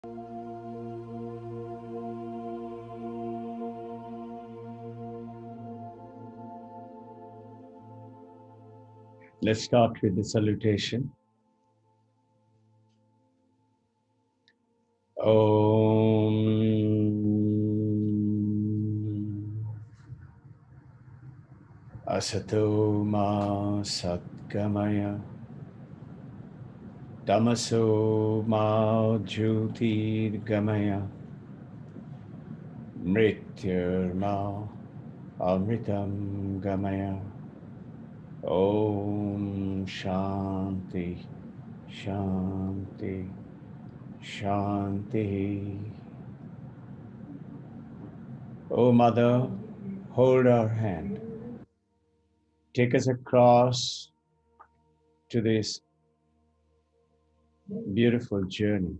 Let's start with the salutation. Om Asato Ma Satgamaya Tamaso Ma Jyotirgamaya Mrityurma Amritam Gamaya. Om Shanti Shanti Shanti. O Mother, hold our hand. Take us across to this beautiful journey.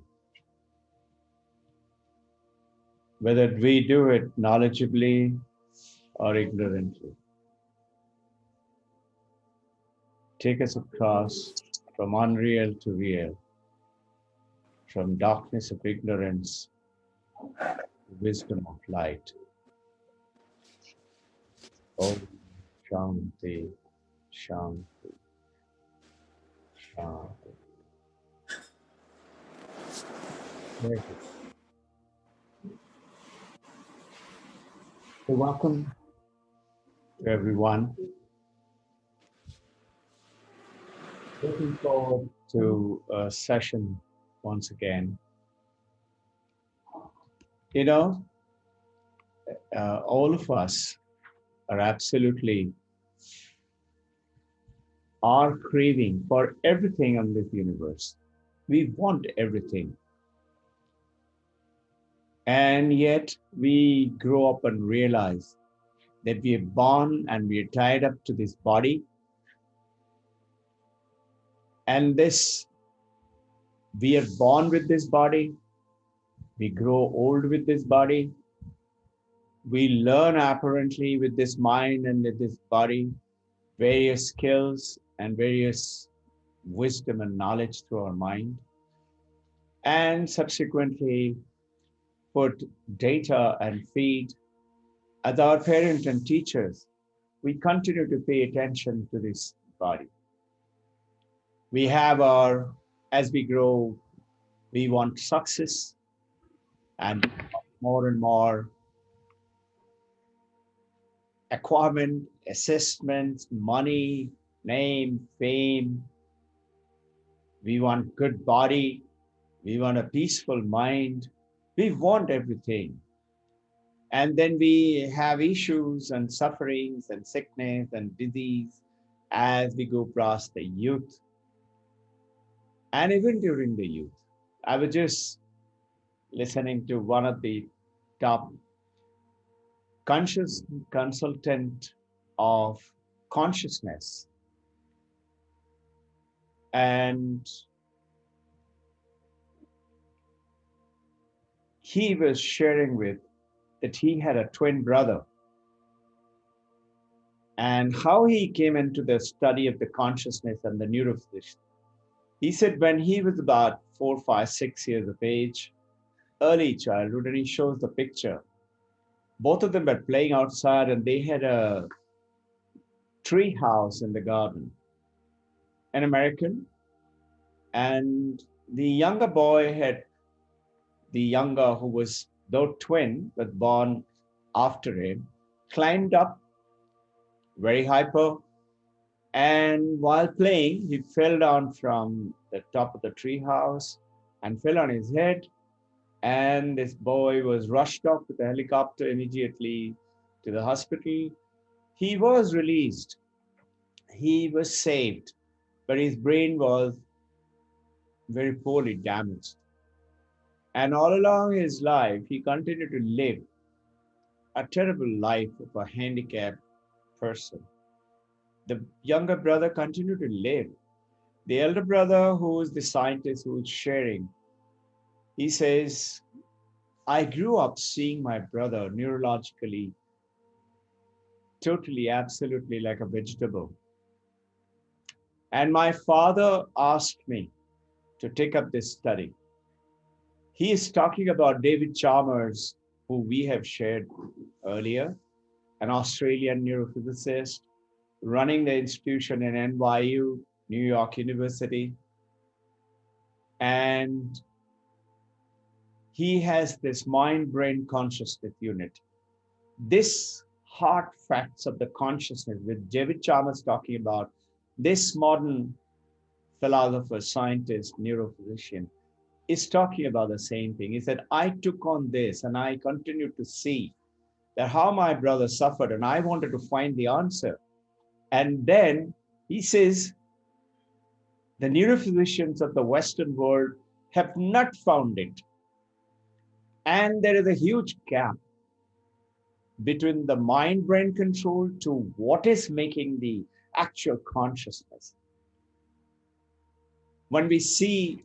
Whether we do it knowledgeably or ignorantly. Take us across from unreal to real, from darkness of ignorance to wisdom of light. Om Shanti, Shanti, Shanti. Very good. So welcome to everyone. Looking forward to a session once again. You know, all of us are absolutely are craving for everything in this universe. We want everything. And yet we grow up and realize that we are born and we are tied up to this body. And we are born with this body. We grow old with this body. We learn apparently with this mind and with this body various skills and various wisdom and knowledge through our mind. And subsequently put data and feed as our parents and teachers. We continue to pay attention to this body. We have as we grow, we want success and more and more acquirement, assessments, money, name, fame. We want good body. We want a peaceful mind. We want everything. And then we have issues and sufferings and sickness and disease as we go past the youth. And even during the youth. I was just listening to one of the top conscious consultant of consciousness. And he was sharing with that he had a twin brother and how he came into the study of the consciousness and the neurophysics. He said when he was about 4, 5, 6 years of age, early childhood, and he shows the picture. Both of them were playing outside and they had a tree house in the garden, an American. And the younger boy who was though twin, but born after him, climbed up very hyper. And while playing, he fell down from the top of the tree house and fell on his head. And this boy was rushed off with a helicopter immediately to the hospital. He was released. He was saved, but his brain was very poorly damaged. And all along his life, he continued to live a terrible life of a handicapped person. The younger brother continued to live. The elder brother, who is the scientist who is sharing, he says, I grew up seeing my brother neurologically, totally, absolutely like a vegetable. And my father asked me to take up this study. He is talking about David Chalmers, who we have shared earlier, an Australian neurophysicist running the institution in NYU, New York University. And he has this mind-brain consciousness unit. This hard facts of the consciousness, with David Chalmers talking about, this modern philosopher, scientist, neurophysician, is talking about the same thing. He said, I took on this and I continued to see that how my brother suffered, and I wanted to find the answer. And then he says, the neurophysicians of the Western world have not found it. And there is a huge gap between the mind-brain control to what is making the actual consciousness. When we see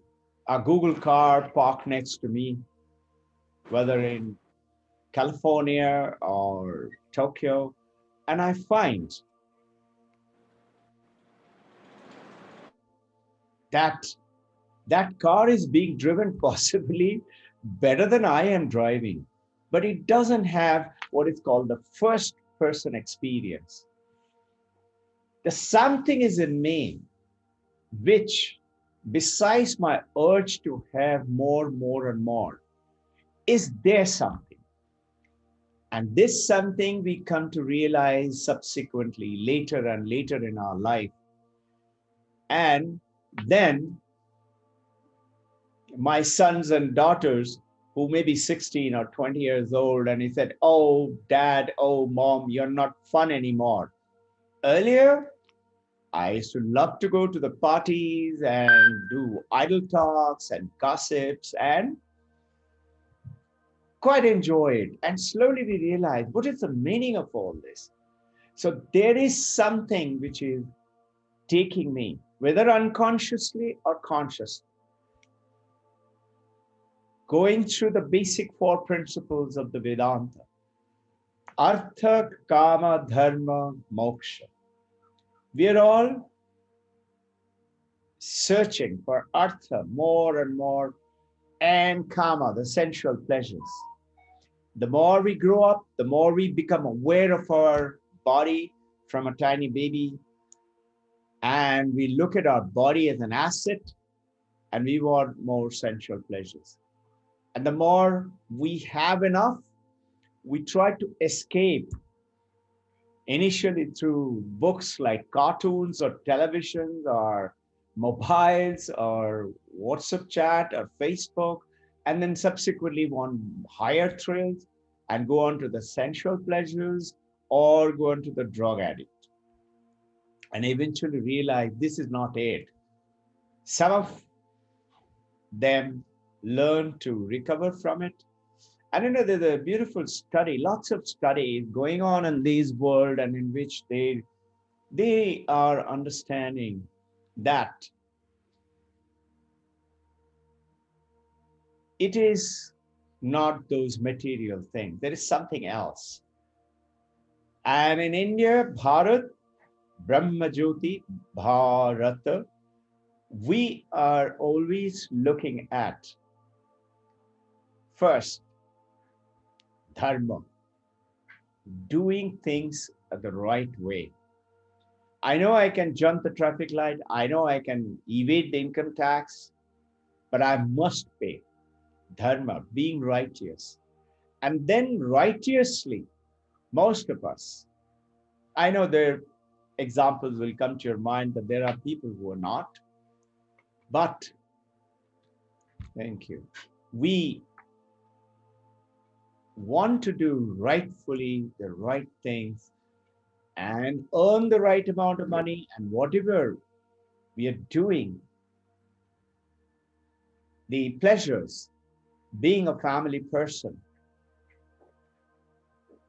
a Google car parked next to me, whether in California or Tokyo, and I find that that car is being driven possibly better than I am driving, but it doesn't have what is called the first person experience. The something is in me, which besides my urge to have more, and more, is there something? And this something we come to realize subsequently later and later in our life. And then my sons and daughters, who may be 16 or 20 years old, and he said, oh, dad, oh, mom, you're not fun anymore. Earlier, I used to love to go to the parties and do idle talks and gossips and quite enjoy it. And slowly we realized, what is the meaning of all this? So there is something which is taking me, whether unconsciously or consciously, going through the basic four principles of the Vedanta: Artha, Kama, Dharma, Moksha. We are all searching for Artha more and more, and Kama, the sensual pleasures. The more we grow up, the more we become aware of our body from a tiny baby, and we look at our body as an asset, and we want more sensual pleasures. And the more we have enough, we try to escape, initially through books like cartoons or televisions or mobiles or WhatsApp chat or Facebook, and then subsequently want higher thrills and go on to the sensual pleasures or go on to the drug addict. And eventually realize this is not it. Some of them learn to recover from it. And there's a beautiful study, lots of studies going on in this world, and in which they are understanding that it is not those material things. There is something else. And in India, Bharat, Brahma Jyoti, Bharata, we are always looking at first, dharma, doing things the right way. I know I can jump the traffic light. I know I can evade the income tax, but I must pay. Dharma, being righteous. And then righteously, most of us, I know there examples will come to your mind that there are people who are not, but thank you. We want to do rightfully the right things and earn the right amount of money, and whatever we are doing, the pleasures, being a family person.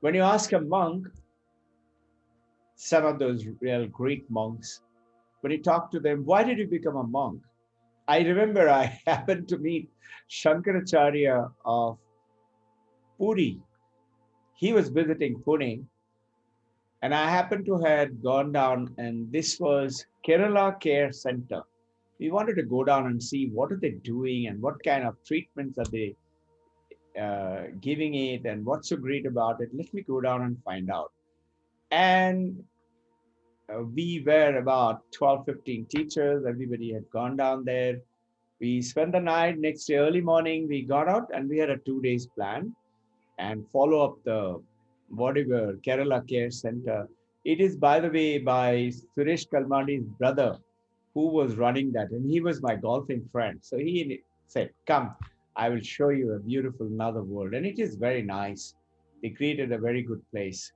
When you ask a monk, some of those real Greek monks, when you talk to them, why did you become a monk? I remember I happened to meet Shankaracharya of Puri. He was visiting Pune, and I happened to have gone down, and this was Kerala Care Center. We wanted to go down and see what are they doing and what kind of treatments are they giving it and what's so great about it. Let me go down and find out. And we were about 12, 15 teachers. Everybody had gone down there. We spent the night. Next day, early morning, we got out and we had a 2 days plan and follow up the whatever Kerala Care Center. It is, by the way, by Suresh Kalmadi's brother who was running that. And he was my golfing friend. So he said, come, I will show you a beautiful another world. And it is very nice. They created a very good place.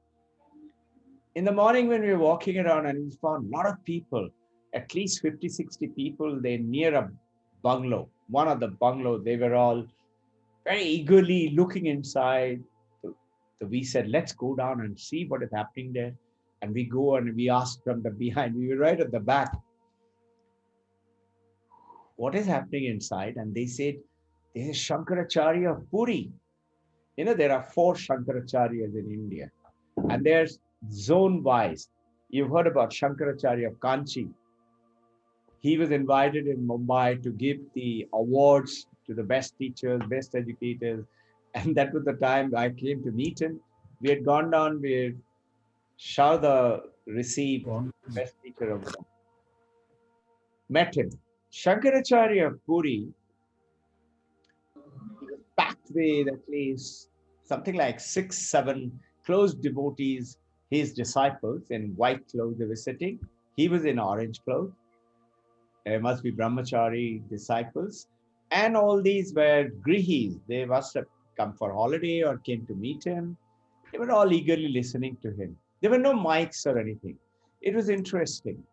In the morning when we were walking around and we found a lot of people, at least 50, 60 people, they near a bungalow, one of the bungalows, they were all very eagerly looking inside. So we said, let's go down and see what is happening there. And we go and we asked from the behind, we were right at the back, what is happening inside? And they said, this is Shankaracharya of Puri. You know, there are 4 Shankaracharyas in India. And there's zone wise. You've heard about Shankaracharya of Kanchi. He was invited in Mumbai to give the awards to the best teachers, best educators. And that was the time I came to meet him. We had gone down with Sharda received best teacher of them. Met him. Shankaracharya of Puri packed with at least something like 6, 7 close devotees, his disciples in white clothes they were sitting. He was in orange clothes. There must be brahmachari disciples. And all these were grihis. They must have come for holiday or came to meet him. They were all eagerly listening to him. There were no mics or anything. It was interesting.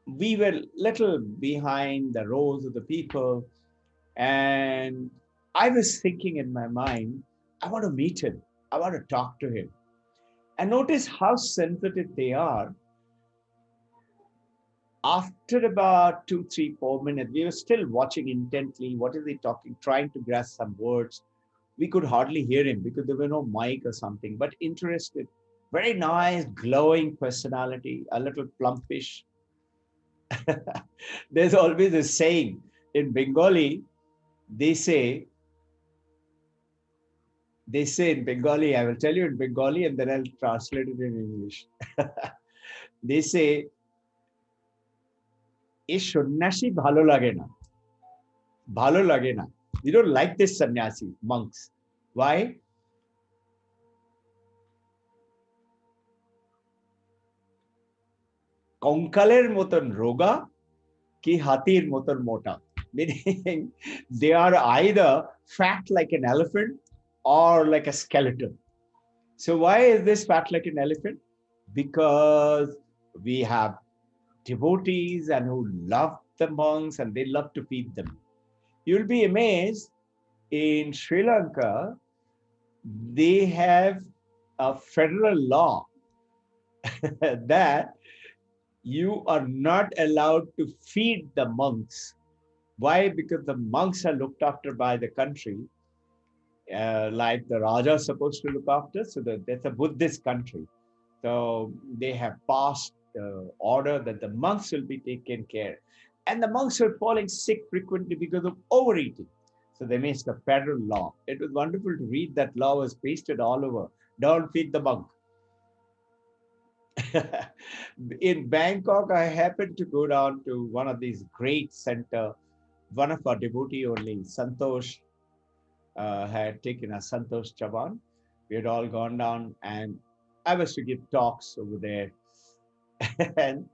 We were little behind the rows of the people, and I was thinking in my mind, I want to meet him. I want to talk to him. And notice how sensitive they are. After about 2, 3, 4 minutes, we were still watching intently. What is he talking? Trying to grasp some words. We could hardly hear him because there were no mic or something, but interested. Very nice, glowing personality, a little plumpish. There's always a saying in Bengali, they say in Bengali, I will tell you in Bengali and then I'll translate it in English. They say, "E sannyashi bhalo lage na." Bhalo lage na. You don't like this sannyasi, monks. Why? Konkaler moton roga ki hatir moton mota. Meaning they are either fat like an elephant or like a skeleton. So why is this fat like an elephant? Because we have devotees and who love the monks and they love to feed them. You'll be amazed, in Sri Lanka, they have a federal law that you are not allowed to feed the monks. Why? Because the monks are looked after by the country, like the Raja is supposed to look after. So that's a Buddhist country. So they have passed the order that the monks will be taken care. And the monks are falling sick frequently because of overeating. So they made the federal law. It was wonderful to read that law was pasted all over. Don't feed the monk. In Bangkok, I happened to go down to one of these great center. One of our devotee only, Santosh, had taken a Santosh Chavan. We had all gone down and I was to give talks over there. And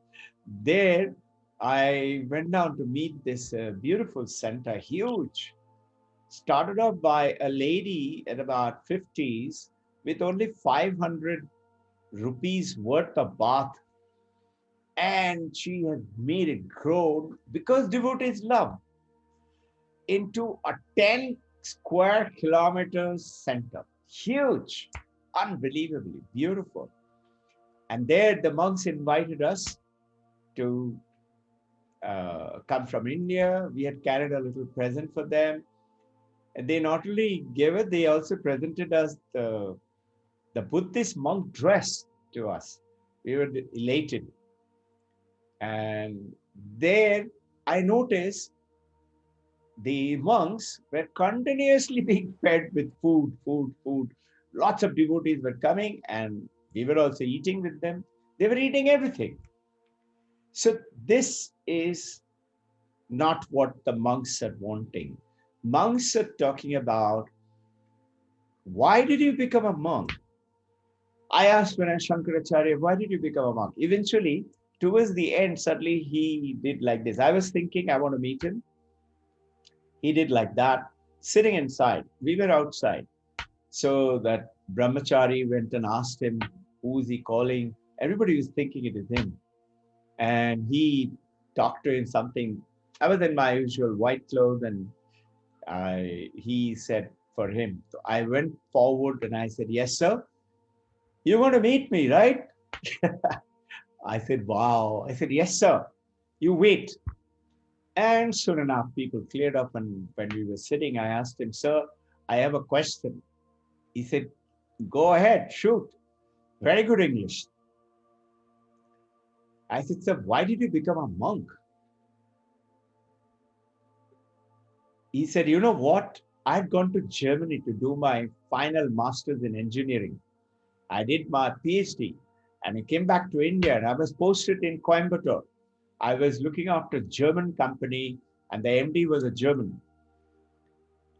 there I went down to meet this beautiful center, huge. Started off by a lady at about 50s with only 500 rupees worth of bath. And she has made it grow because devotees love into a 10 square kilometers center. Huge, unbelievably beautiful. And there the monks invited us to come from India. We had carried a little present for them. And they not only gave it, they also presented us the Buddhist monk dress to us. We were elated. And there I noticed the monks were continuously being fed with food, food, food. Lots of devotees were coming and we were also eating with them. They were eating everything. So this is not what the monks are wanting. Monks are talking about, why did you become a monk? I asked when I Shankaracharya, why did you become a monk? Eventually, towards the end, suddenly he did like this. I was thinking, I want to meet him. He did like that, sitting inside. We were outside. So that brahmachari went and asked him, who is he calling? Everybody was thinking it is him. And he talked to him something. I was in my usual white clothes and he said for him. So I went forward and I said, yes, sir. You want to meet me, right? I said, wow. I said, yes, sir. You wait. And soon enough, people cleared up. And when we were sitting, I asked him, sir, I have a question. He said, go ahead, shoot. Very good English. I said, sir, why did you become a monk? He said, you know what? I've gone to Germany to do my final master's in engineering. I did my PhD and I came back to India and I was posted in Coimbatore. I was looking after a German company and the MD was a German.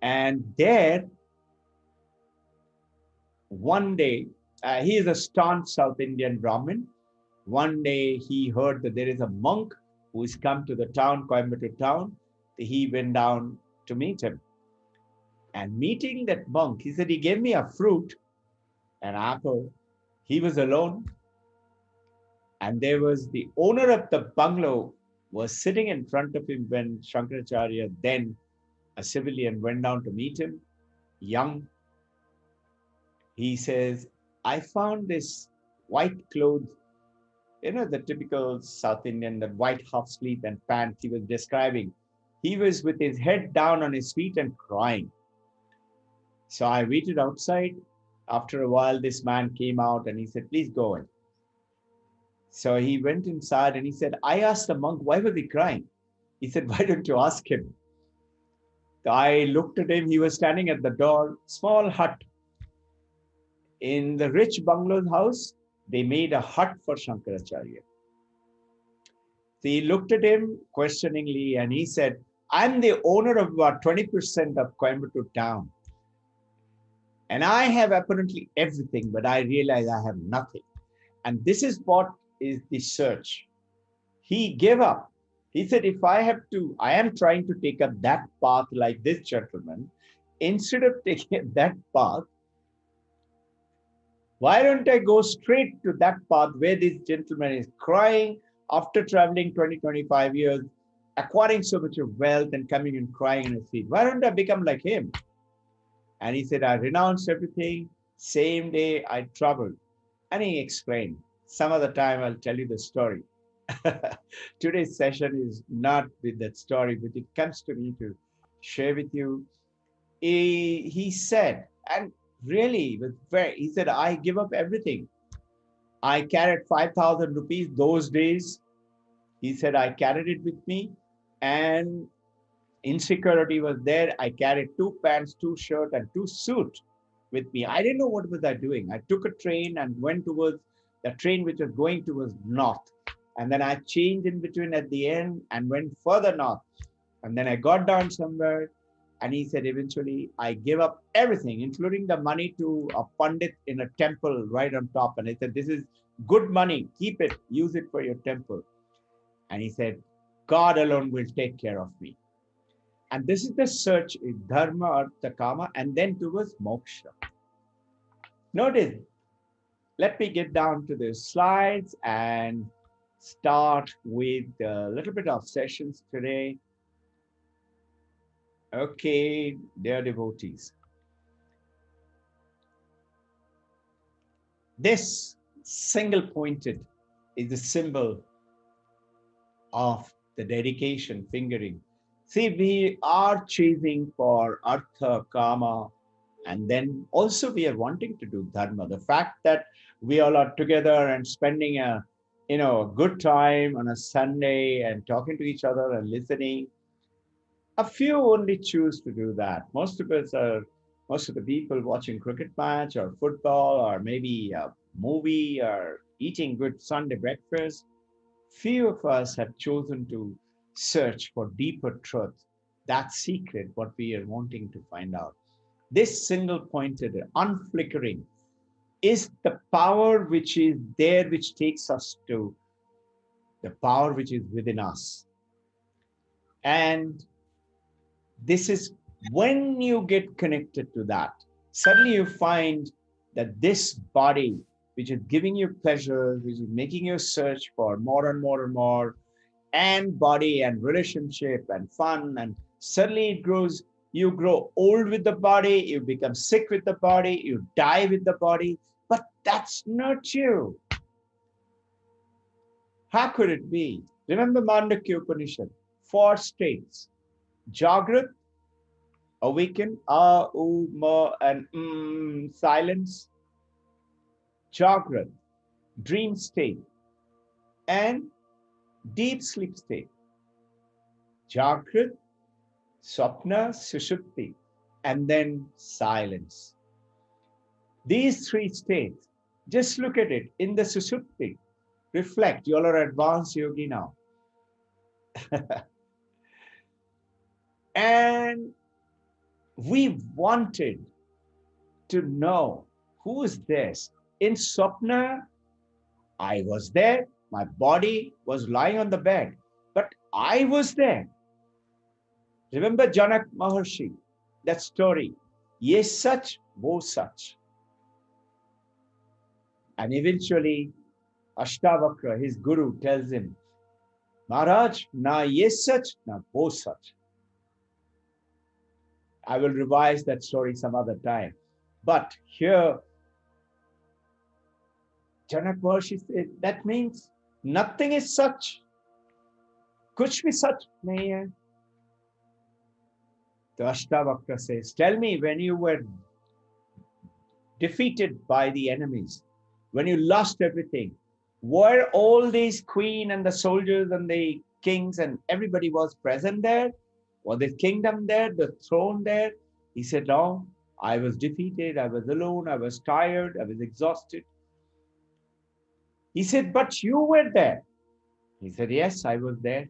And there, one day, he is a staunch South Indian Brahmin. One day he heard that there is a monk who has come to the town, Coimbatore town. He went down to meet him. And meeting that monk, he said, he gave me a fruit, an apple. He was alone. And there was the owner of the bungalow was sitting in front of him when Shankaracharya, then a civilian, went down to meet him, young. He says, I found this white clothes, the typical South Indian, the white half sleeve and pants he was describing. He was with his head down on his feet and crying. So I waited outside. After a while, this man came out and he said, please go in. So he went inside and he said, I asked the monk, why was he crying? He said, why don't you ask him? So I looked at him. He was standing at the door, small hut. In the rich bungalow's house, they made a hut for Shankaracharya. So he looked at him questioningly and he said, I'm the owner of about 20% of Coimbatore town. And I have apparently everything, but I realize I have nothing. And this is what is the search. He gave up. He said, if I am trying to take up that path like this gentleman, instead of taking that path, why don't I go straight to that path where this gentleman is crying after traveling 20, 25 years, acquiring so much of wealth and coming and crying in his feet? Why don't I become like him? And he said, I renounced everything. Same day I traveled. And he explained. Some other time I'll tell you the story. Today's session is not with that story, but it comes to me to share with you. He said, and really, he said, I give up everything. I carried 5,000 rupees those days. He said, I carried it with me. And insecurity was there. I carried 2 pants, 2 shirts, and 2 suits with me. I didn't know what was I doing. I took a train and went towards the train which was going towards north. And then I changed in between at the end and went further north. And then I got down somewhere. And he said, eventually, I gave up everything, including the money to a pandit in a temple right on top. And I said, this is good money. Keep it. Use it for your temple. And he said, God alone will take care of me. And this is the search in dharma, artha, kama, and then towards moksha. Notice, let me get down to the slides and start with a little bit of sessions today. Okay, dear devotees. This single pointed is the symbol of the dedication fingering. See, we are chasing for artha, kama, and then also we are wanting to do dharma. The fact that we all are together and spending a good time on a Sunday and talking to each other and listening. A few only choose to do that. Most of the people watching cricket match or football or maybe a movie or eating good Sunday breakfast. Few of us have chosen to search for deeper truth, that secret, what we are wanting to find out. This single pointed, unflickering, is the power which is there, which takes us to the power which is within us. And this is when you get connected to that, suddenly you find that this body, which is giving you pleasure, which is making you search for more and more and more, and body and relationship and fun, and suddenly it grows. You grow old with the body, you become sick with the body, you die with the body, but that's not you. How could it be? Remember Mandakya Upanishad, four states: Jagrat, awaken, ma, and silence; Jagrat, dream state, and deep sleep state; Jagrat, Swapna, Sushupti, and then silence. These three states, just look at it in the Sushupti. Reflect, you all are advanced yogi now. And we wanted to know who is this. In Swapna, I was there. My body was lying on the bed, but I was there. Remember Janak Maharshi, that story. Ye sach, wo sach. And eventually, Ashtavakra, his guru, tells him, Maharaj, na ye sach, na wo sach. I will revise that story some other time. But here, Janak Maharshi said, that means nothing is such. Kuch bhi sach nahi hai. The Ashtavakra says, tell me, when you were defeated by the enemies, when you lost everything, were all these queen and the soldiers and the kings and everybody was present there? Was the kingdom there, the throne there? He said, no, I was defeated, I was alone, I was tired, I was exhausted. He said, but you were there. He said, yes, I was there.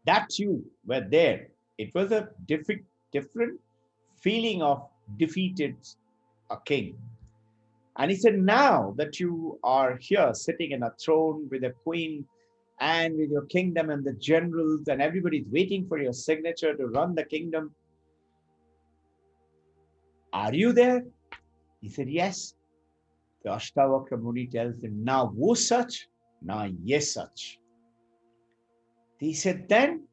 That you were there. It was a different feeling of defeated a king. And he said, now that you are here sitting in a throne with a queen and with your kingdom and the generals and everybody's waiting for your signature to run the kingdom, are you there? He said, yes. The Ashtavakra Muni tells him, now wo sach, na ye sach. He said, then?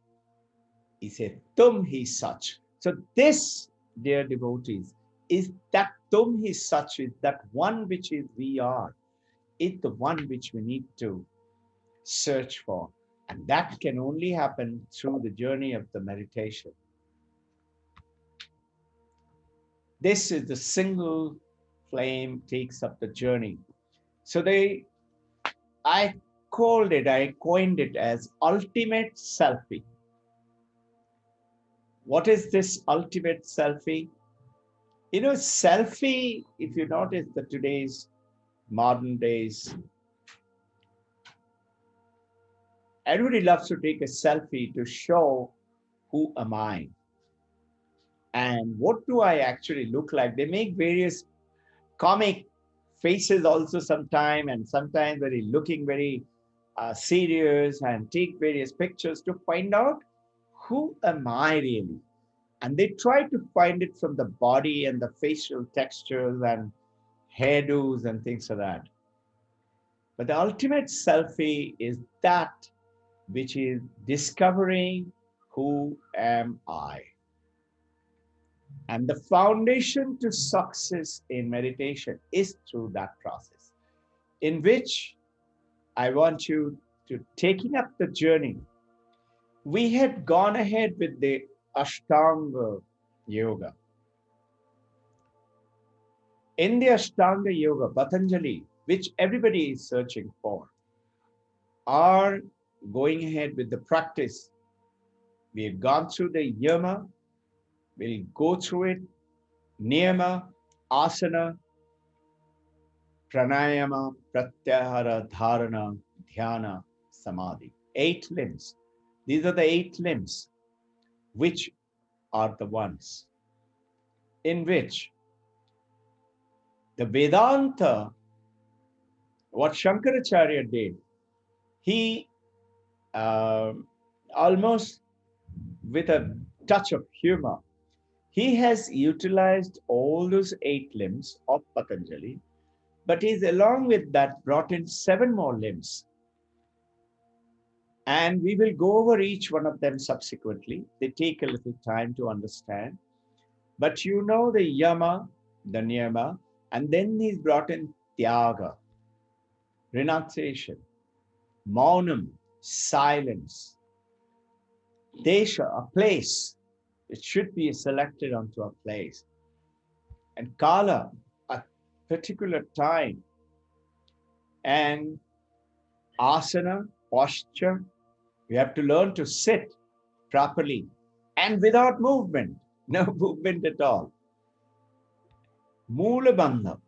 He said, tum hi sach. So this, dear devotees, is that tum hi sach, is that one which is we are, is the one which we need to search for. And that can only happen through the journey of the meditation. This is the single flame takes up the journey. So I coined it as ultimate selfie. What is this ultimate selfie? You know, selfie, if you notice the today's modern days, everybody loves to take a selfie to show who am I and what do I actually look like. They make various comic faces also sometime, and sometimes looking very serious, and take various pictures to find out who am I really. And they try to find it from the body and the facial textures and hairdos and things like that. But the ultimate selfie is that which is discovering who am I. And the foundation to success in meditation is through that process, in which I want you to taking up the journey. We had gone ahead with the Ashtanga Yoga. In the Ashtanga Yoga, Patanjali, which everybody is searching for, are going ahead with the practice. We've gone through the yama, we'll go through it, niyama, asana, pranayama, pratyahara, dharana, dhyana, samadhi. 8 limbs. These are the 8 limbs, which are the ones in which the Vedanta, what Shankaracharya did, he almost with a touch of humor, he has utilized all those 8 limbs of Patanjali, but he's along with that brought in 7 more limbs. And we will go over each one of them subsequently. They take a little time to understand. But you know the yama, the niyama, and then he's brought in tyaga, renunciation, maunam, silence, desha, a place. It should be selected onto a place. And kala, a particular time. And asana, posture. We have to learn to sit properly and without movement. No movement at all. Moola bandha,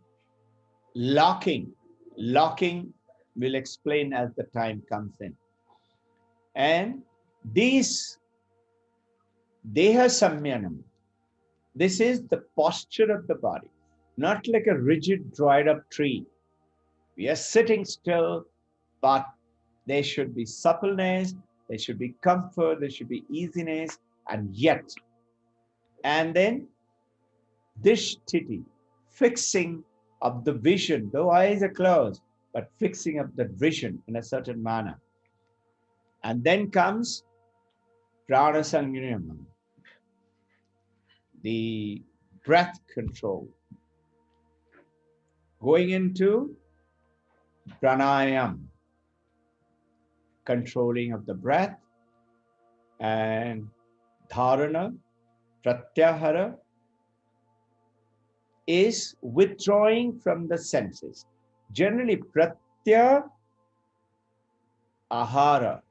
locking. Locking will explain as the time comes in. And these deha samyanam, this is the posture of the body, not like a rigid dried up tree. We are sitting still, but there should be suppleness, there should be comfort, there should be easiness, and yet. And then dishtiti, fixing of the vision, though eyes are closed, but fixing of the vision in a certain manner. And then comes prana sangramam, the breath control. Going into pranayam, controlling of the breath, and dharana, pratyahara, is withdrawing from the senses. Generally, pratya ahara.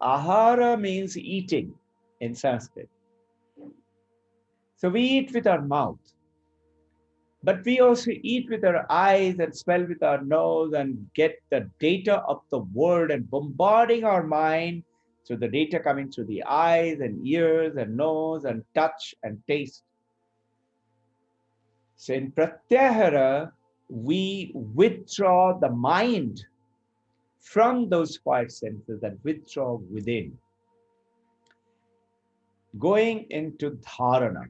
Ahara means eating in Sanskrit. So we eat with our mouth, but we also eat with our eyes and smell with our nose and get the data of the world and bombarding our mind through the data coming through the eyes and ears and nose and touch and taste. So in Pratyahara, we withdraw the mind from those 5 senses and withdraw within. Going into dharana.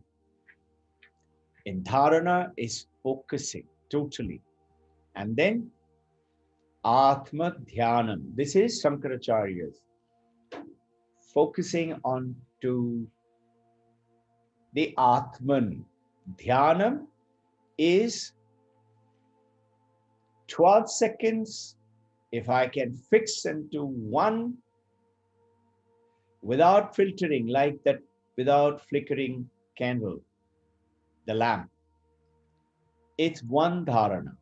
In dharana is focusing totally. And then Atma Dhyanam. This is Shankaracharya's. Focusing on to the Atman. Dhyanam is 12 seconds. If I can fix into one without filtering, like that, without flickering candle, the lamp, it's one dharana.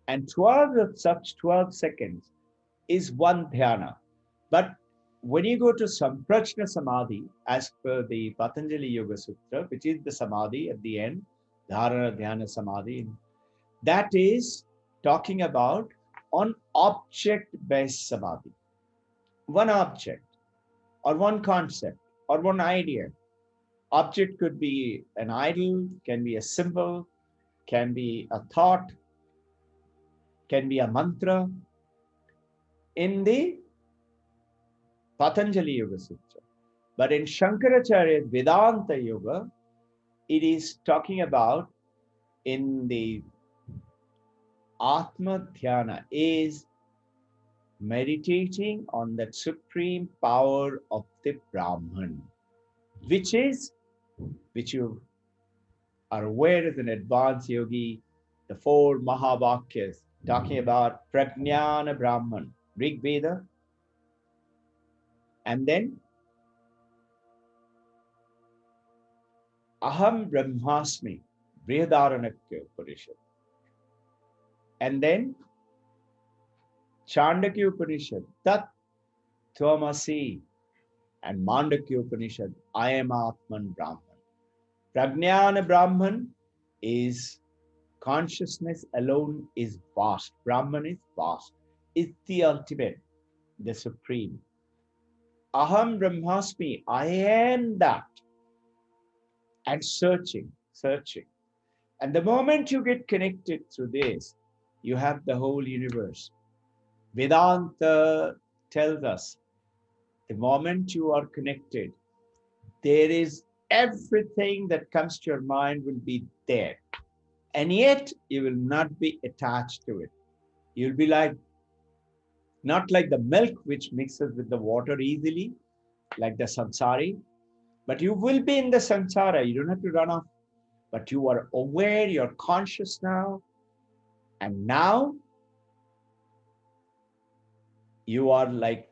And 12 of such 12 seconds is one dhyana. But when you go to Samprajna Samadhi, as per the Patanjali Yoga Sutra, which is the Samadhi at the end, Dharana Dhyana Samadhi, that is talking about on object-based Samadhi. One object, or one concept, or one idea. Object could be an idol, can be a symbol, can be a thought, can be a mantra. In the Patanjali Yoga Sutra. But in Shankaracharya's Vedanta Yoga, it is talking about in the Atma Dhyana is meditating on that supreme power of the Brahman, which you are aware as an advanced yogi, the 4 Mahavakyas talking about Prajnana Brahman, Rig Veda, and then Aham Brahmasmi, Brihadaranyaka Upanishad. And then Chandakya Upanishad, Tat Tvamasi, and Mandakya Upanishad, I am Atman Brahman. Prajnana Brahman is consciousness alone is vast. Brahman is vast. It's the ultimate, the supreme. Aham Brahmasmi, I am that. And searching, searching. And the moment you get connected through this, you have the whole universe. Vedanta tells us the moment you are connected, there is everything that comes to your mind will be there. And yet you will not be attached to it. You'll be like, not like the milk which mixes with the water easily, like the samsari, but you will be in the samsara. You don't have to run off, but you are aware, you're conscious now. And now you are like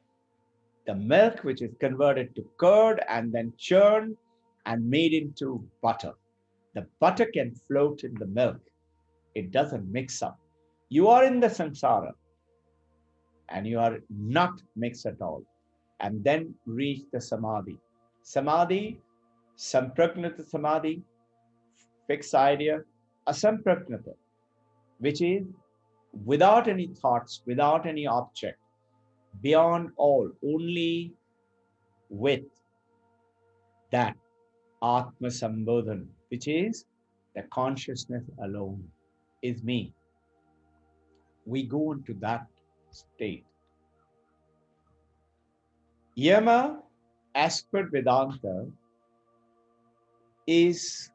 the milk which is converted to curd and then churned and made into butter. The butter can float in the milk. It doesn't mix up. You are in the samsara and you are not mixed at all. And then reach the samadhi. Samadhi, sampragnata samadhi, fixed idea, asampragnata, which is without any thoughts, without any object, beyond all, only with that Atma Sambodhan, which is the consciousness alone is me. We go into that state. Yama, as per Vedanta, is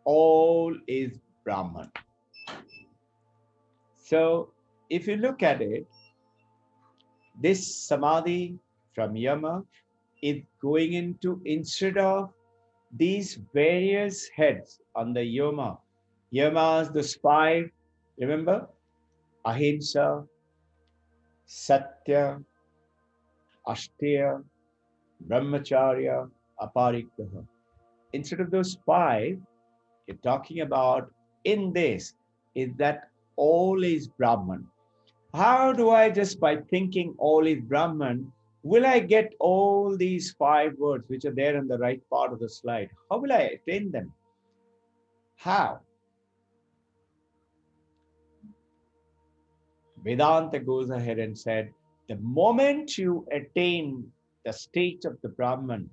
all is Brahman. So if you look at it, this samadhi from Yama is going into, instead of these various heads on the Yama, Yamas, those five, remember? Ahimsa, Satya, Asteya, Brahmacharya, Aparigraha. Instead of those five, you're talking about in this, is that all is Brahman. How do I, just by thinking all is Brahman, will I get all these five words which are there on the right part of the slide? How will I attain them? How? Vedanta goes ahead and said, the moment you attain the state of the Brahman,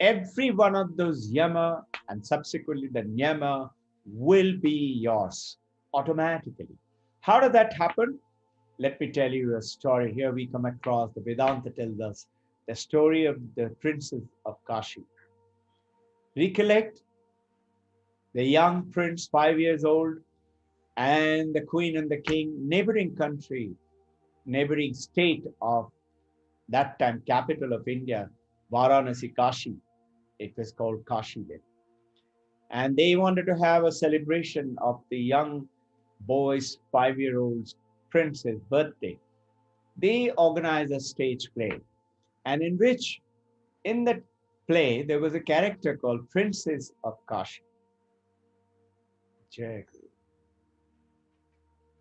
every one of those yama and subsequently the niyama will be yours automatically. How does that happen? Let me tell you a story. Here we come across, the Vedanta tells us the story of the princes of Kashi. Recollect the young prince, 5 years old, and the queen and the king, neighboring country, neighboring state of that time, capital of India, Varanasi, Kashi. It was called Kashi then. And they wanted to have a celebration of the young boy's 5-year-old prince's birthday. They organized a stage play, and in which, in that play, there was a character called Princess of Kashi.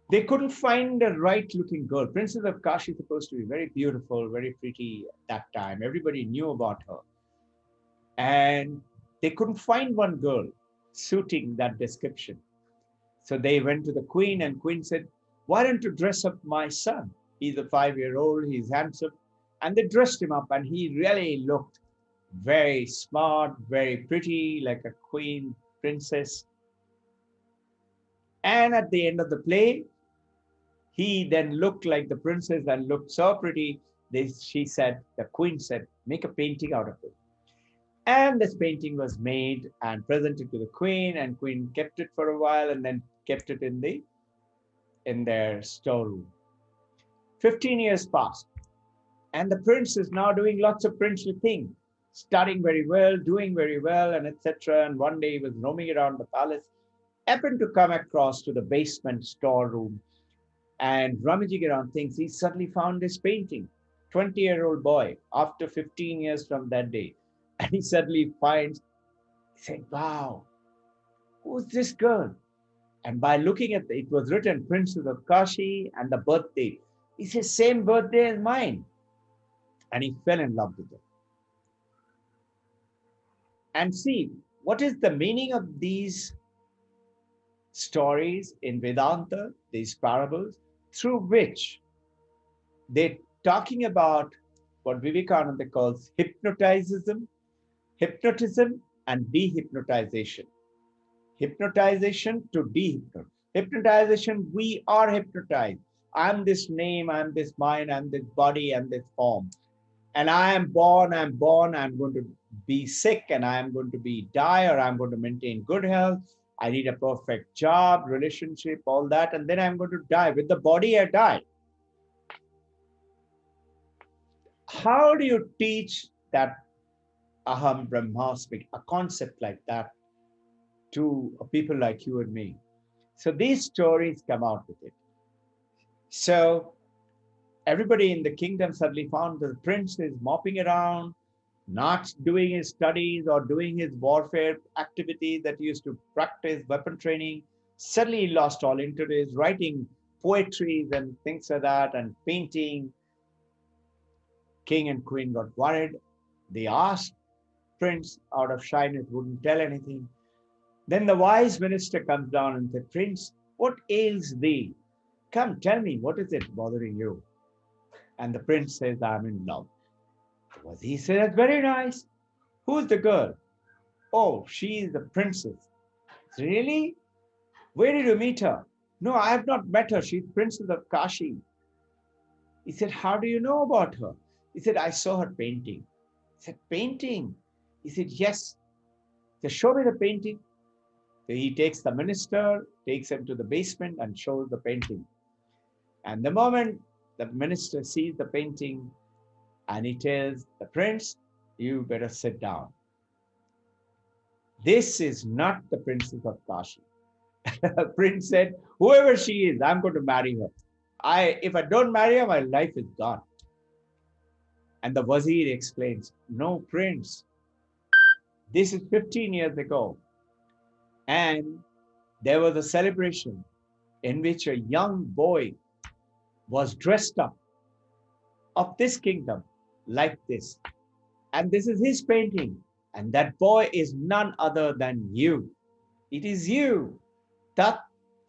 They couldn't find a right-looking girl. Princess of Kashi is supposed to be very beautiful, very pretty at that time. Everybody knew about her. And they couldn't find one girl suiting that description. So they went to the queen, and queen said, why don't you dress up my son? He's a 5-year-old, he's handsome. And they dressed him up, and he really looked very smart, very pretty, like a queen, princess. And at the end of the play, he then looked like the princess and looked so pretty. She said, the queen said, make a painting out of it. And this painting was made and presented to the queen, and queen kept it for a while and then kept it in their storeroom. 15 years passed, and the prince is now doing lots of princely things, studying very well, doing very well, and etc. And one day he was roaming around the palace, happened to come across to the basement storeroom, and rummaging around things, he suddenly found this painting. 20-year-old boy, after 15 years from that day. And he suddenly finds, he said, wow, who's this girl? And by looking at it was written Princess of Kashi and the birthday. He says, same birthday as mine. And he fell in love with her. And see, what is the meaning of these stories in Vedanta, these parables, through which they're talking about what Vivekananda calls hypnotism and dehypnotization. Hypnotization to dehypnotize. Hypnotization, we are hypnotized. I'm this name, I'm this mind, I'm this body, I'm this form. And I'm born, I'm going to be sick, and I'm going to be die, or I'm going to maintain good health. I need a perfect job, relationship, all that, and then I'm going to die. With the body, I die. How do you teach that Aham Brahmasmi, a concept like that, to people like you and me? So these stories come out with it. So everybody in the kingdom suddenly found the prince is mopping around, not doing his studies or doing his warfare activities that he used to practice, weapon training. Suddenly he lost all interest, writing poetry and things like that, and painting. King and queen got worried. They asked prince out of shyness, wouldn't tell anything. Then the wise minister comes down and said, Prince, what ails thee? Come, tell me, what is it bothering you? And the prince says, I'm in love. Well, he said, that's very nice. Who's the girl? Oh, she is the princess. Really? Where did you meet her? No, I have not met her. She's princess of Kashi. He said, how do you know about her? He said, I saw her painting. He said, painting? He said, yes. He said, show me the painting. So he takes the minister, takes him to the basement and shows the painting. And the moment the minister sees the painting, and he tells the prince, you better sit down. This is not the princess of Kashi. The prince said, whoever she is, I'm going to marry her. If I don't marry her, my life is gone. And the wazir explains, no, prince, this is 15 years ago. And there was a celebration in which a young boy was dressed up of this kingdom like this. And this is his painting. And that boy is none other than you. It is you. Tat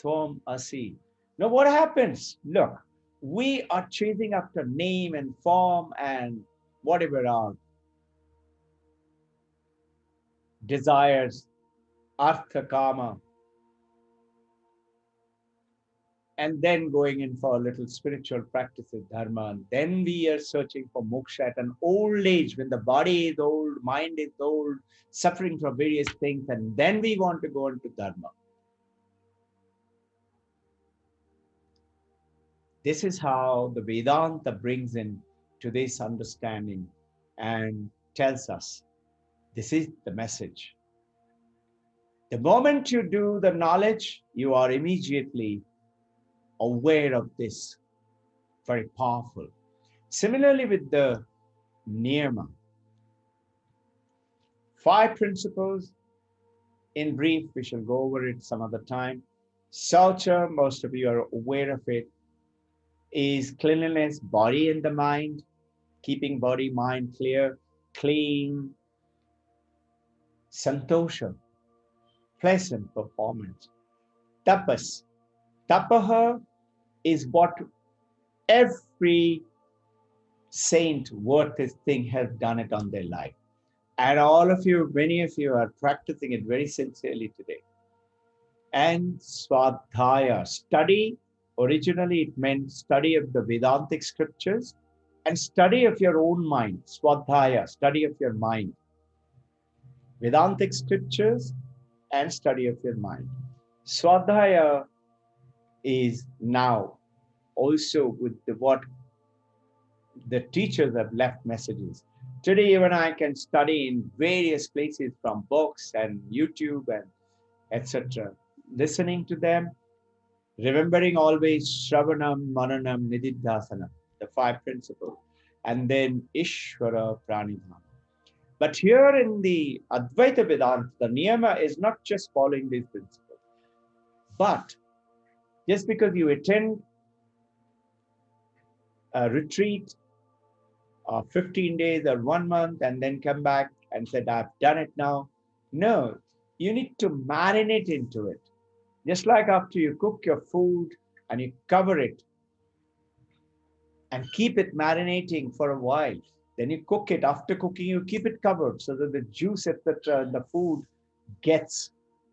Tvam Asi. Now what happens? Look, we are chasing after name and form and whatever our desires, artha kama, and then going in for a little spiritual practices, dharma. And then we are searching for moksha at an old age, when the body is old, mind is old, suffering from various things, and then we want to go into dharma. This is how the Vedanta brings in to this understanding and tells us, this is the message. The moment you do the knowledge, you are immediately aware of this, very powerful. Similarly with the niyama, 5 principles. In brief, we shall go over it some other time. Saucha, most of you are aware of it, is cleanliness, body and the mind, keeping body, mind clear, clean. Santosha, pleasant performance. Tapas, Tapaha is what every saint worth his thing has done it on their life. And all of you, many of you are practicing it very sincerely today. And Swadhyaya, study. Originally, it meant study of the Vedantic scriptures and study of your own mind. Swadhyaya, study of your mind. Vedantic scriptures and study of your mind. Swadhyaya is now also with what the teachers have left messages. Today, even I can study in various places from books and YouTube and etc. Listening to them, remembering always Shravanam, Mananam, Nididhasanam, the 5 principles, and then Ishvara Pranidhana. But here in the Advaita Vedanta, the niyama is not just following these principles. But just because you attend a retreat of 15 days or 1 month and then come back and said, I've done it now. No, you need to marinate into it. Just like after you cook your food and you cover it and keep it marinating for a while. Then you cook it. After cooking, you keep it covered so that the juice, etc., in the food gets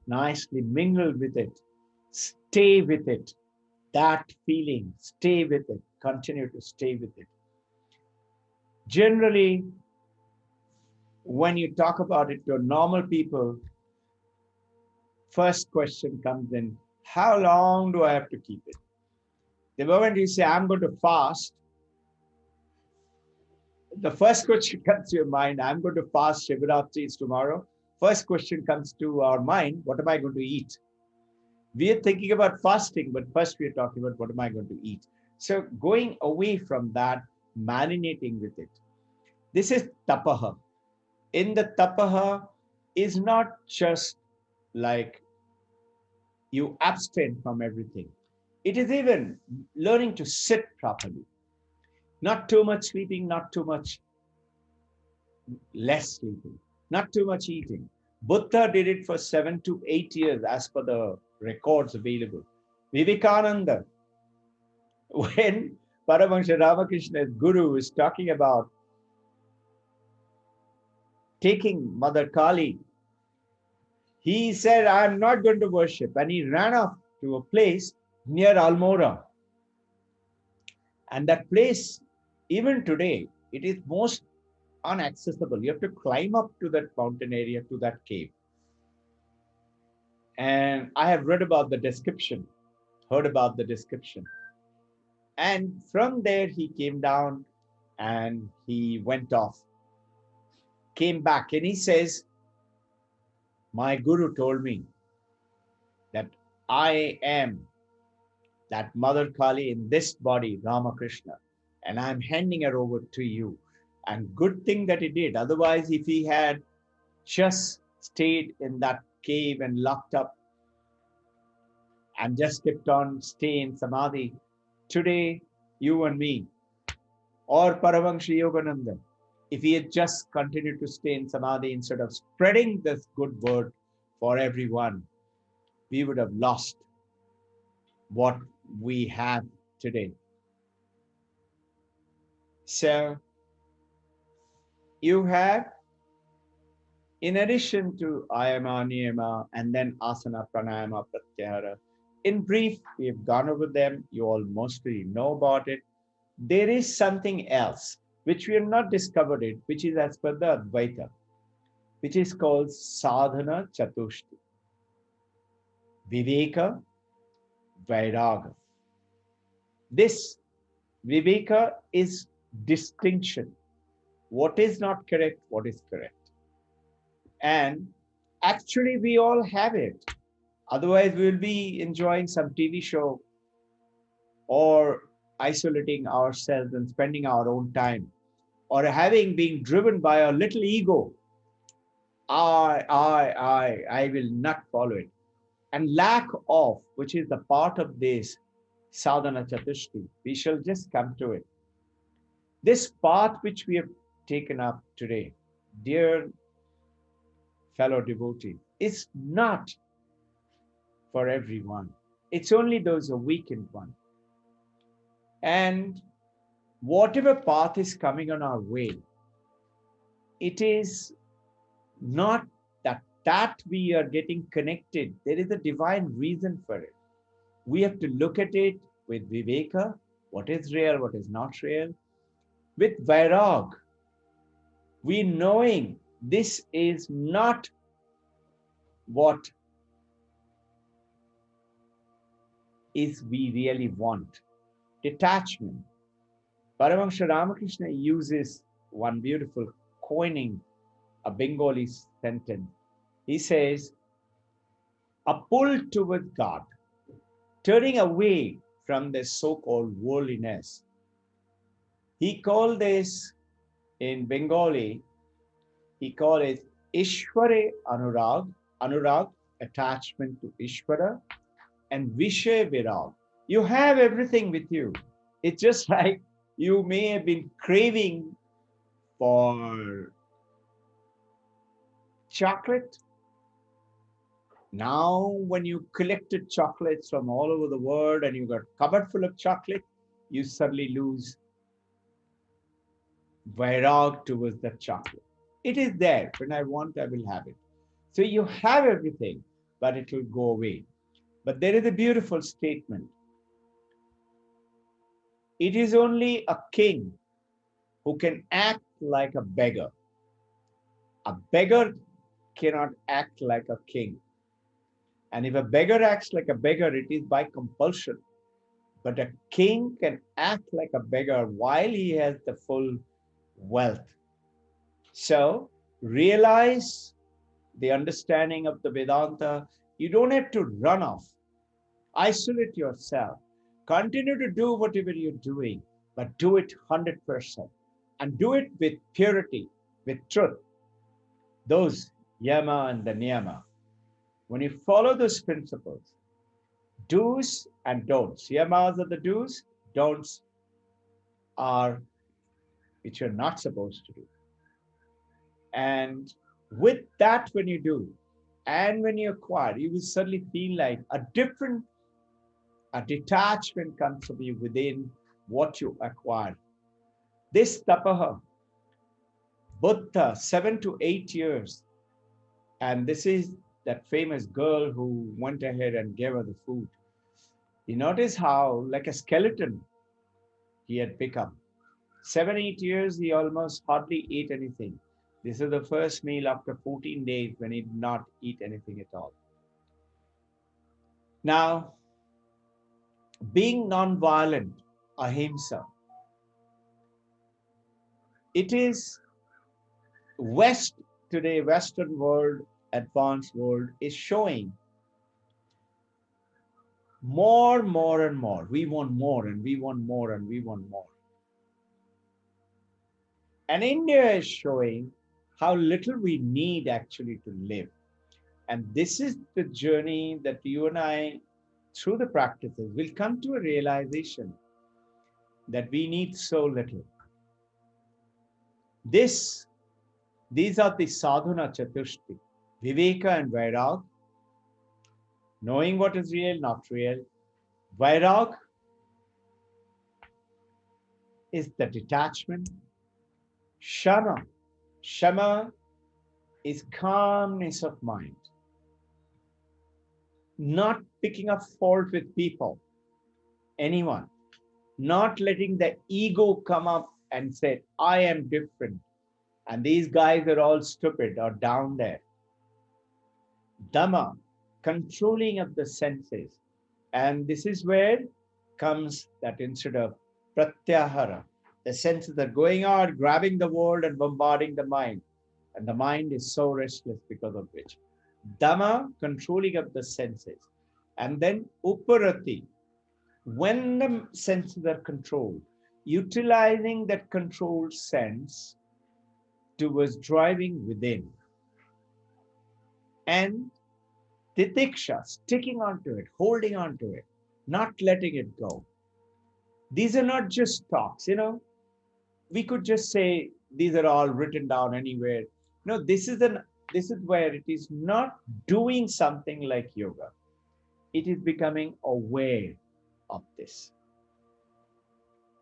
nicely mingled with it. Stay with it. That feeling, stay with it. Continue to stay with it. Generally, when you talk about it to normal people, first question comes in, how long do I have to keep it? The moment you say, I'm going to fast, the first question comes to your mind, I'm going to fast, Shivaratri is tomorrow. First question comes to our mind, what am I going to eat? We are thinking about fasting, but first we are talking about what am I going to eat? So going away from that, marinating with it. This is Tapaha. In the Tapaha is not just like you abstain from everything. It is even learning to sit properly. Not too much sleeping, not too much less sleeping, not too much eating. Buddha did it for 7 to 8 years as per the records available. Vivekananda, when Paramahansa Ramakrishna's guru is talking about taking Mother Kali, he said, I'm not going to worship. And he ran off to a place near Almora. And that place, even today, it is most inaccessible. You have to climb up to that mountain area, to that cave. And I have read about the description, heard about the description. And from there, he came down and he went off, came back, and he says, my guru told me that I am that Mother Kali in this body, Ramakrishna, and I'm handing her over to you. And good thing that he did. Otherwise, if he had just stayed in that cave and locked up and just kept on staying in Samadhi, today, you and me, or Paramahansa Yogananda, if he had just continued to stay in Samadhi instead of spreading this good word for everyone, we would have lost what we have today. So, you have, in addition to ayama, niyama, and then asana, pranayama, pratyahara, in brief, we have gone over them. You all mostly know about it. There is something else which we have not discovered it, which is as per the Advaita, which is called sadhana chatushti. Viveka, Vairaga. This Viveka is distinction. What is not correct, what is correct. And actually, we all have it. Otherwise, we will be enjoying some TV show or isolating ourselves and spending our own time, or having been driven by a little ego. I will not follow it. And lack of, which is the part of this sadhana chatushti, we shall just come to it. This path which we have taken up today, dear fellow devotee, is not for everyone. It's only those who weakened one. And whatever path is coming on our way, it is not that we are getting connected. There is a divine reason for it. We have to look at it with viveka, what is real, what is not real. With vairag, we knowing this is not what is we really want. Detachment. Paramahansa Ramakrishna uses one beautiful coining, a Bengali sentence. He says, a pull toward God, turning away from the so-called worldliness. He called this in Bengali, he called it Ishware Anurag, attachment to Ishvara, and Vishay Virag. You have everything with you. It's just like you may have been craving for chocolate. Now, when you collected chocolates from all over the world and you got a cupboard full of chocolate, you suddenly lose vairag towards the chocolate. It is there. When I want, I will have it. So you have everything, but it will go away. But there is a beautiful statement. It is only a king who can act like a beggar. A beggar cannot act like a king. And if a beggar acts like a beggar, it is by compulsion. But a king can act like a beggar while he has the full wealth. So realize the understanding of the Vedanta. You don't have to run off, isolate yourself, continue to do whatever you're doing, but do it 100% and do it with purity, with truth. Those yama and the niyama. When you follow those principles, do's and don'ts. Yamas are the do's, don'ts are which you're not supposed to do. And with that, when you do, and when you acquire, you will suddenly feel like a detachment comes to be within what you acquire. This Tapaha, Buddha, 7 to 8 years, and this is that famous girl who went ahead and gave her the food. You notice how, like a skeleton, he had become. 7, 8 years, he almost hardly ate anything. This is the first meal after 14 days when he did not eat anything at all. Now, being non-violent, ahimsa, it is West today, Western world, advanced world is showing more and more. We want more and we want more and we want more. And India is showing how little we need actually to live. And this is the journey that you and I, through the practices, will come to a realization that we need so little. These are the sadhana chatushti, viveka and vairag, knowing what is real, not real. Vairag is the detachment. Shama, shama is calmness of mind. Not picking up fault with people, anyone. Not letting the ego come up and say, I am different. And these guys are all stupid or down there. Dhamma, controlling of the senses. And this is where comes that instead of pratyahara, the senses are going out, grabbing the world and bombarding the mind. And the mind is so restless because of which. Dhamma, controlling of the senses. And then uparati, when the senses are controlled, utilizing that controlled sense towards driving within. And titiksha, sticking onto it, holding onto it, not letting it go. These are not just talks, we could just say these are all written down anywhere. No, this is where it is not doing something like yoga. It is becoming aware of this.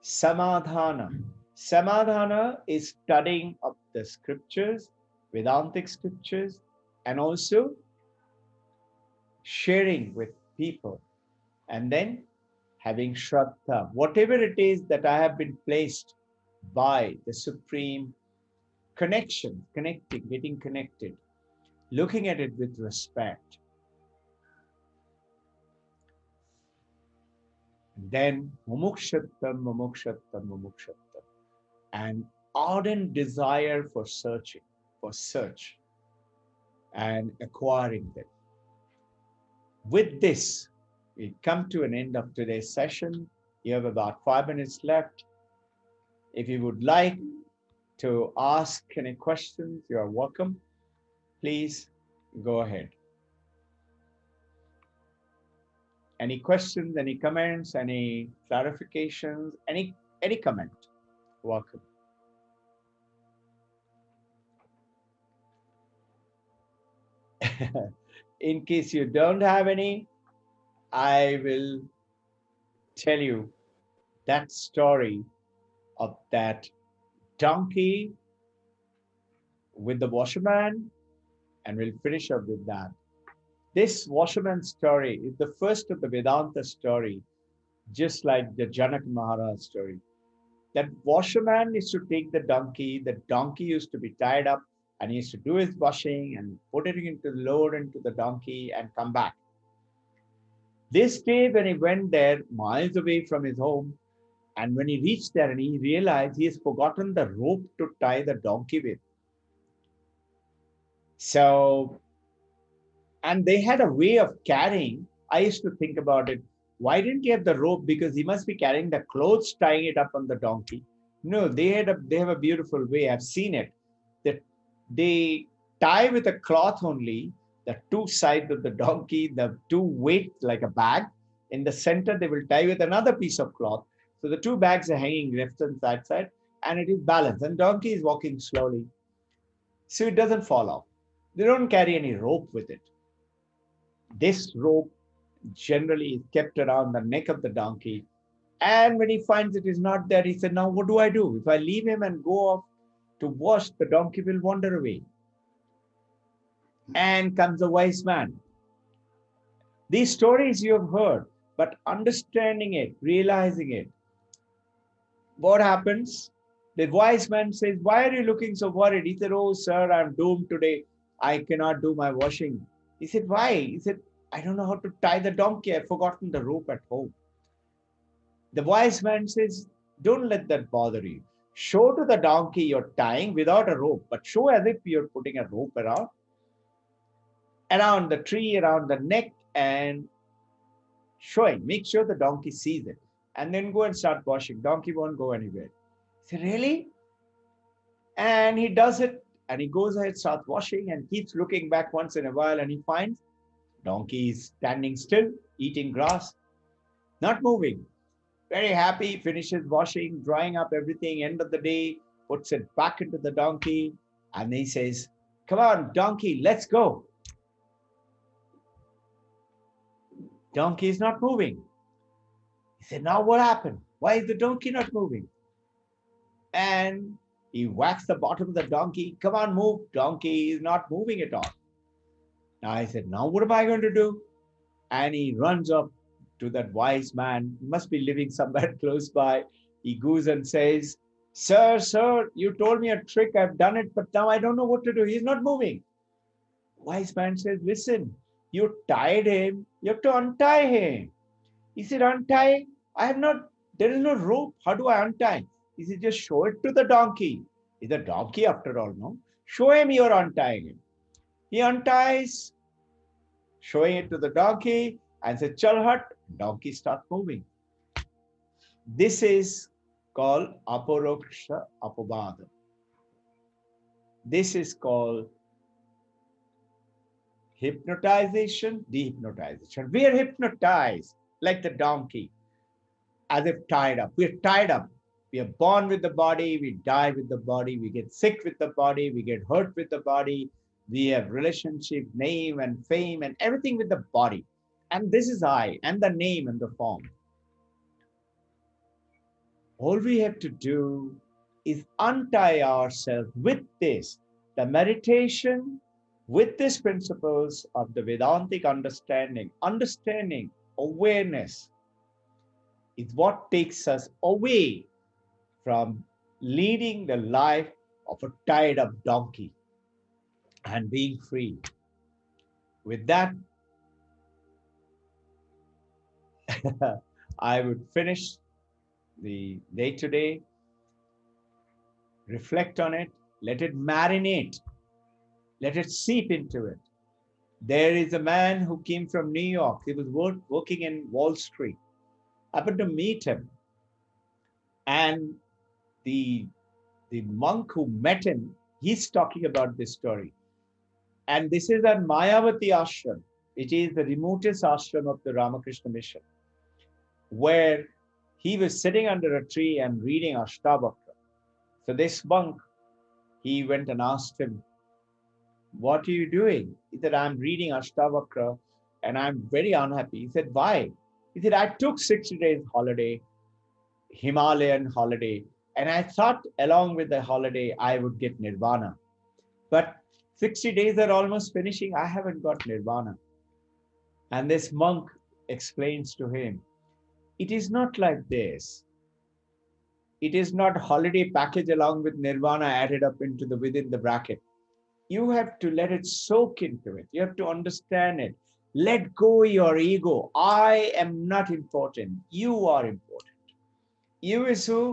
Samadhana. Samadhana is studying of the scriptures, Vedantic scriptures, and also sharing with people. And then having Shraddha, whatever it is that I have been placed by the Supreme, connection, connecting, getting connected, looking at it with respect. Then mumukshattam, mumukshattam, mumukshattam, and ardent desire for searching, for search and acquiring them. With this, we come to an end of today's session. You have about 5 minutes left. If you would like to ask any questions, you are welcome. Please go ahead. Any questions, any comments, any clarifications, any comment? Welcome. In case you don't have any, I will tell you that story of that donkey with the washerman, and we'll finish up with that. This washerman story is the first of the Vedanta story, just like the Janak Maharaj story. That washerman used to take the donkey used to be tied up, and he used to do his washing and put it into the load into the donkey and come back. This day, when he went there, miles away from his home, and when he reached there and he realized he has forgotten the rope to tie the donkey with. So, and they had a way of carrying. I used to think about it. Why didn't he have the rope? Because he must be carrying the clothes, tying it up on the donkey. No, they have a beautiful way. I've seen it. That they tie with a cloth only the two sides of the donkey, the two weights like a bag. In the center, they will tie with another piece of cloth. So the two bags are hanging left and right side, and it is balanced. And donkey is walking slowly, so it doesn't fall off. They don't carry any rope with it. This rope generally is kept around the neck of the donkey. And when he finds it is not there, he said, now what do I do? If I leave him and go off to wash, the donkey will wander away. And comes a wise man. These stories you have heard, but understanding it, realizing it, what happens? The wise man says, why are you looking so worried? He said, oh, sir, I'm doomed today. I cannot do my washing. He said, why? He said, I don't know how to tie the donkey. I've forgotten the rope at home. The wise man says, don't let that bother you. Show to the donkey you're tying without a rope, but show as if you're putting a rope around the tree, around the neck, and showing. Make sure the donkey sees it. And then go and start washing. Donkey won't go anywhere. He said, really? And he does it. And he goes ahead, starts washing, and keeps looking back once in a while, and he finds donkey is standing still, eating grass, not moving. Very happy, finishes washing, drying up everything, end of the day, puts it back into the donkey, and he says, come on, donkey, let's go. Donkey is not moving. He said, now what happened? Why is the donkey not moving? And he whacks the bottom of the donkey. Come on, move. Donkey is not moving at all. Now I said, now what am I going to do? And he runs up to that wise man. He must be living somewhere close by. He goes and says, sir, you told me a trick. I've done it, but now I don't know what to do. He's not moving. Wise man says, listen, you tied him. You have to untie him. He said, untie? There is no rope. How do I untie? He said, just show it to the donkey. He's a donkey after all, no? Show him you're untying him. He unties, showing it to the donkey, and says, chal hat, donkey starts moving. This is called aporoksha apavada. This is called hypnotization, dehypnotization. We are hypnotized like the donkey, as if tied up. We're tied up. We are born with the body, we die with the body, we get sick with the body, we get hurt with the body, we have relationship, name and fame and everything with the body. And this is I, and the name and the form. All we have to do is untie ourselves with this, the meditation, with these principles of the Vedantic understanding, awareness is what takes us away from leading the life of a tied up donkey and being free. With that, I would finish the day today, reflect on it, let it marinate, let it seep into it. There is a man who came from New York. He was working in Wall Street. I happened to meet him. And the monk who met him, he's talking about this story. And this is at Mayavati ashram. It is the remotest ashram of the Ramakrishna mission, where he was sitting under a tree and reading Ashtavakra. So this monk, he went and asked him, "What are you doing?" He said, "I'm reading Ashtavakra and I'm very unhappy." He said, "Why?" He said, "I took 60 days holiday, Himalayan holiday, and I thought along with the holiday I would get nirvana. But 60 days are almost finishing. I haven't got nirvana." And this monk explains to him, "It is not like this. It is not holiday package along with nirvana added up into the within the bracket. You have to let it soak into it. You have to understand it. Let go your ego. I am not important. You are important. You is who?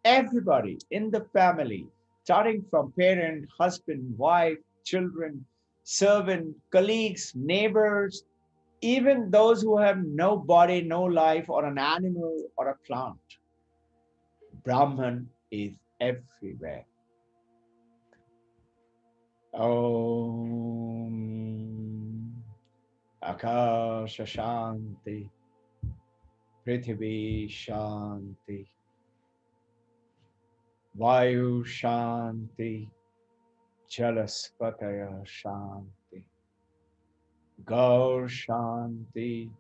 Everybody in the family, starting from parent, husband, wife, children, servant, colleagues, neighbors, even those who have no body, no life, or an animal or a plant. Brahman is everywhere." Om Akasha Shanti, Prithvi Shanti, Vayu Shanti, Jalaspataya Shanti, Gaur Shanti,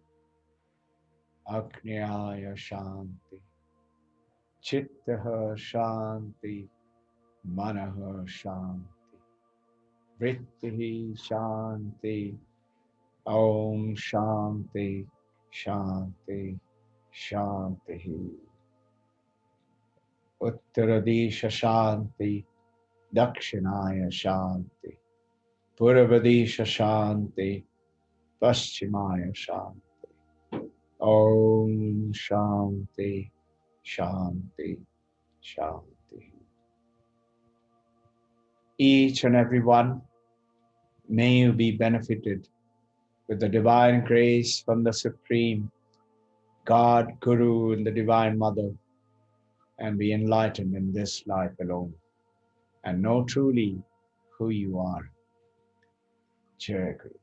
Agnyaya Shanti, Chittaha Shanti, Manaha Shanti, Vritti Shanti, Om Shanti, Shanti, Shanti. Uttaradisha Shanti, Dakshinaya Shanti, Purvadisha Shanti, Paschimaya Shanti. Om Shanti, Shanti, Shanti. Each and every one, may you be benefited with the divine grace from the Supreme God, Guru, and the Divine Mother, and be enlightened in this life alone, and know truly who you are. Jai Guru.